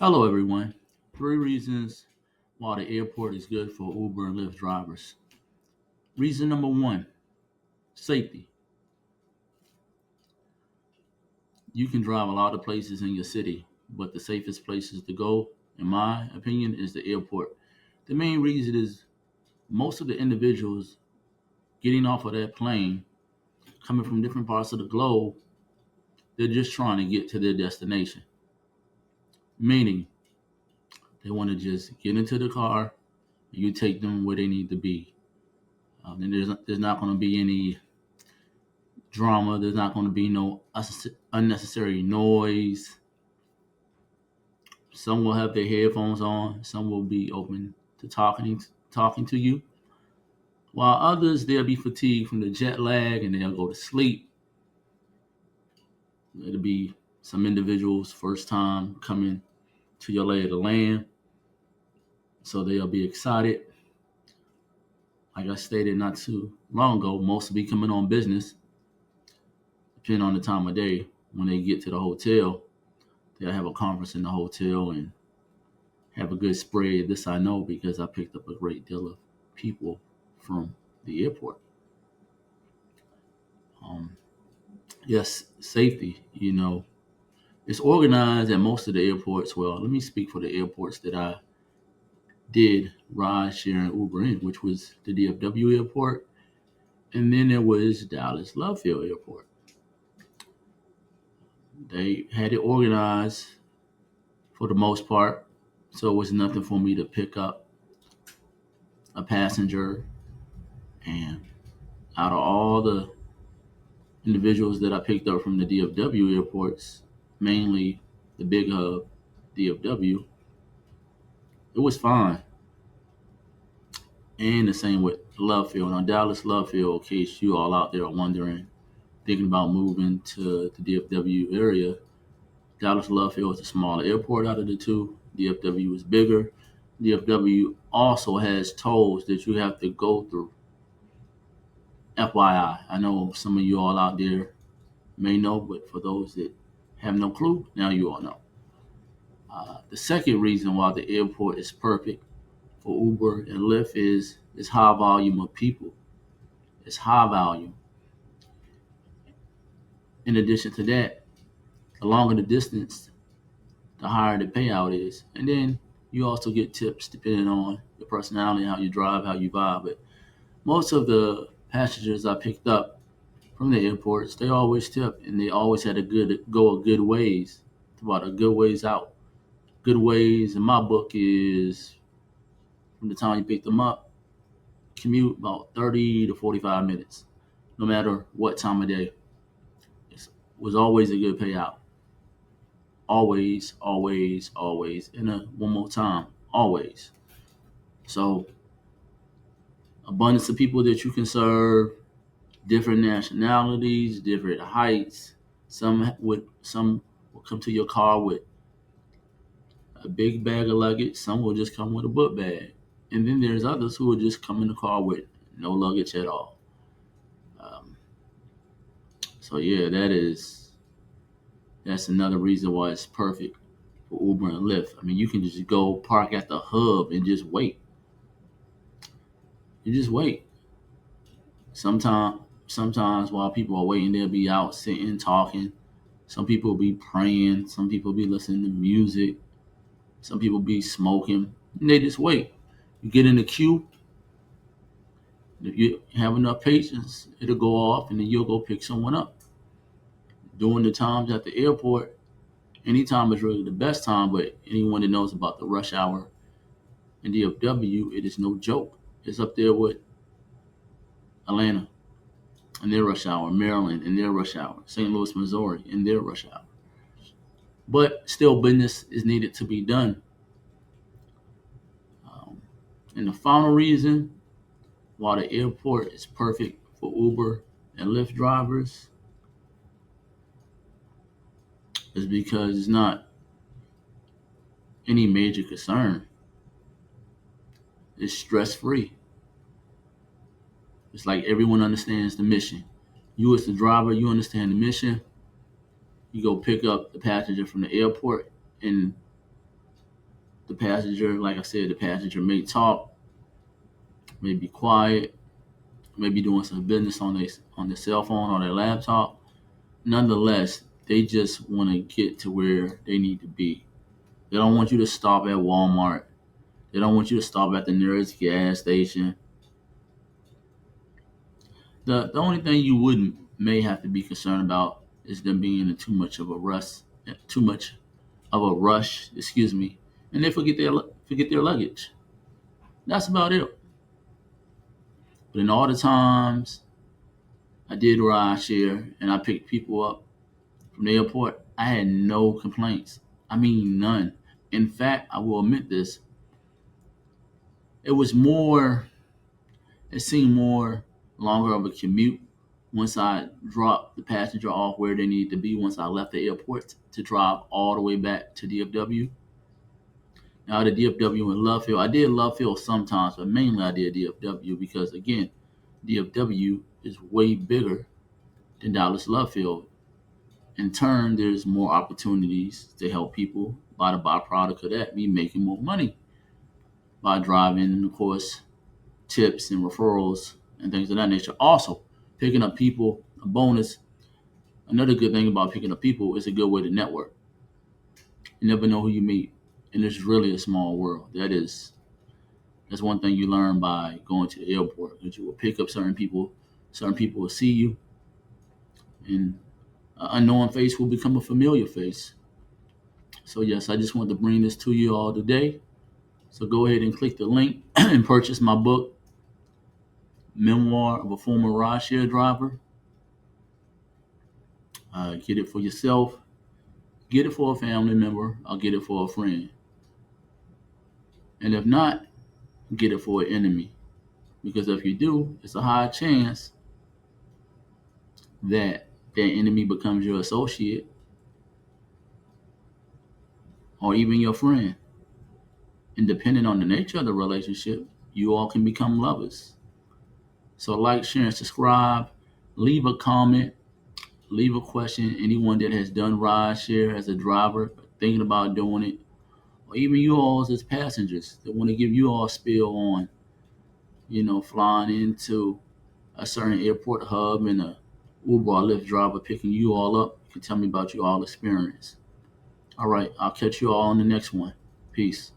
Hello, everyone. Three reasons why the airport is good for Uber and Lyft drivers. Reason number one, safety. You can drive a lot of places in your city, but the safest places to go, in my opinion, is the airport. The main reason is most of the individuals getting off of that plane, coming from different parts of the globe, they're just trying to get to their destination. Meaning, they want to just get into the car, and you take them where they need to be. And there's not going to be any drama. There's not going to be no unnecessary noise. Some will have their headphones on. Some will be open to talking to you. While others they'll be fatigued from the jet lag and they'll go to sleep. It'll be some individuals first time coming to your lay of the land, so they'll be excited. Like I stated not too long ago, most will be coming on business, depending on the time of day. When they get to the hotel, they'll have a conference in the hotel and have a good spread. This I know because I picked up a great deal of people from the airport. Um, yes, safety. It's organized at most of the airports. Well, let me speak for the airports that I did ride share and Uber in, which was the DFW airport, and then there was Dallas Love Field Airport. They had it organized for the most part, so it was nothing for me to pick up a passenger. And out of all the individuals that I picked up from the DFW airports, mainly the big hub, DFW, it was fine. And the same with Love Field. Now, Dallas Love Field, in case you all out there are wondering, thinking about moving to the DFW area, Dallas Love Field is a smaller airport out of the two. DFW is bigger. DFW also has tolls that you have to go through. FYI, I know some of you all out there may know, but for those that have no clue, now you all know. The second reason why the airport is perfect for Uber and Lyft is high volume of people. It's high volume. In addition to that, the longer the distance, the higher the payout is. And then you also get tips depending on your personality, how you drive, how you vibe. But most of the passengers I picked up from the airports, they always tip and they always had a good ways. It's about a good ways out. Good ways in my book is from the time you pick them up, commute about 30 to 45 minutes, no matter what time of day. It was always a good payout. Always, always, always. And one more time, always. So, abundance of people that you can serve, different nationalities, different heights. Some will come to your car with a big bag of luggage. Some will just come with a book bag. And then there's others who will just come in the car with no luggage at all. Um, so yeah, that's another reason why it's perfect for Uber and Lyft. I mean, you can just go park at the hub and just wait. You just wait. Sometimes while people are waiting, they'll be out sitting talking. Some people will be praying. Some people will be listening to music. Some people be smoking. And they just wait. You get in the queue. If you have enough patience, it'll go off, and then you'll go pick someone up. During the times at the airport, anytime is really the best time. But anyone that knows about the rush hour in DFW, it is no joke. It's up there with Atlanta in their rush hour, Maryland in their rush hour, St. Louis, Missouri in their rush hour. But still, business is needed to be done. Um, and the final reason why the airport is perfect for Uber and Lyft drivers is because it's not any major concern. It's stress free. It's like everyone understands the mission. You, as the driver, you understand the mission. You go pick up the passenger from the airport, and The passenger, like I said, the passenger may talk, may be quiet, may be doing some business on their cell phone or their laptop. Nonetheless, they just want to get to where they need to be. They don't want you to stop at Walmart. They don't want you to stop at the nearest gas station. The only thing you wouldn't may have to be concerned about is them being in too much of a rush, excuse me, and they forget their luggage. That's about it. But in all the times I did ride share and I picked people up from the airport, I had no complaints. I mean, none. In fact, I will admit this. It was more. It seemed more longer of a commute once I dropped the passenger off where they needed to be once I left the airport to drive all the way back to DFW. Now the DFW and Love Field, I did Love Field sometimes, but mainly I did DFW because again, DFW is way bigger than Dallas Love Field. In turn, there's more opportunities to help people by the byproduct of that, me making more money by driving, and of course, tips and referrals and things of that nature. Also, picking up people, a bonus. Another good thing about picking up people is a good way to network. You never know who you meet, and it's really a small world. That's one thing you learn by going to the airport. That you will pick up certain people will see you, and an unknown face will become a familiar face. So yes, I just want to bring this to you all today. So go ahead and click the link and purchase my book, Memoir of a Former Rideshare Driver. Get it for yourself. Get it for a family member. I'll get it for a friend. And if not, get it for an enemy. Because if you do, it's a high chance that that enemy becomes your associate or even your friend. And depending on the nature of the relationship, you all can become lovers. So like, share, and subscribe. Leave a comment. Leave a question. Anyone that has done ride share as a driver, thinking about doing it, or even you all as passengers that want to give you all a spill on, flying into a certain airport hub and a Uber or Lyft driver picking you all up. You can tell me about your all experience. All right, I'll catch you all on the next one. Peace.